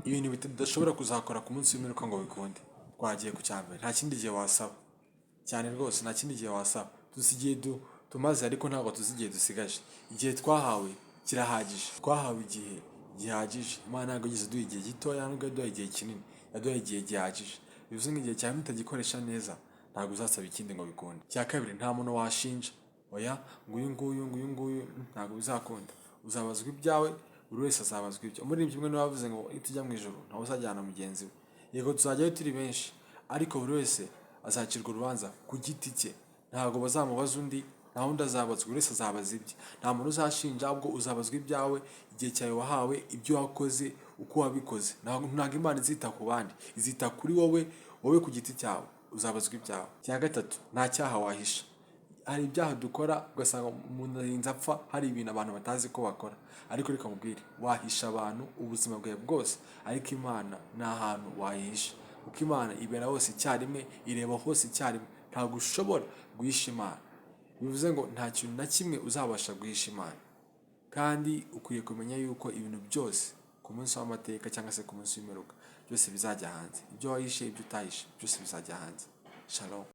ibintu bidashobora kuzakora ku munsi w'imperuka ngo bikunde. Twagiye ku cyambere, nta kindi gihe wasaba cyane rwose, nta kindi gihe wasaba. Tuzi igihe tumaze ariko ntabwo tuzi igihe dusigaje. Igihe twahawe kirahagije, twahawe igihe gihagije. Imana ntabwo yigeze iduha igihe gitoya, nubwo yaduhaye igihe kinini, yaduhaye igihe gihagije. Bivuze ngo igihe cyawe nutagikoresha neza ntabwo uzasaba ikindi ngo bikunde. Icya kabiri, nta muntu washinja, oya ngo uyu nguyu ntabwo bizakunda. Uzabazwa ibyawe, buri wese azabazwa ibyo. Umuririmbyi umwe niwe wavuze ngo nitujya mu ijuru ntawe uzajyana mugenzi we. Yego tuzajyayo turi benshi, ariko buri wese azacirwa urubanza ku giti cye. Ntabwo bazamubaza undi, nta wundi azabazwa, buri wese azabaza ibye. Nta muntu uzashinja, ahubwo uzabazwa ibyawe, igihe cyawe wahawe, ibyo wakoze, uko wabikoze. Ntabwo Imana izita ku bandi, izita kuri wowe ku giti cyawe uzabazwa ibyawe. Icya gatatu, nta cyaha wahisha. Hari ibyaha dukora ugasanga umuntu arinze apfa, hari ibintu abantu batazi ko bakora, ariko reka mubwire, wahisha abantu ubuzima bwawe bwose, ariko Imana nta hantu wayihisha, kuko Imana ibera hose icyarimwe, ireba hose icyarimwe. Ntabwo ushobora guhisha Imana. Bivuze ngo nta kintu na kimwe uzabasha guhisha Imana. Kandi ukwiye kumenya yuko ibintu byose ku munsi w'amateka cyangwa se ku munsi w'imperuka byose bizajya hanze. Ibyo wahishe, ibyo utahishe byose bizajya hanze. Shalom.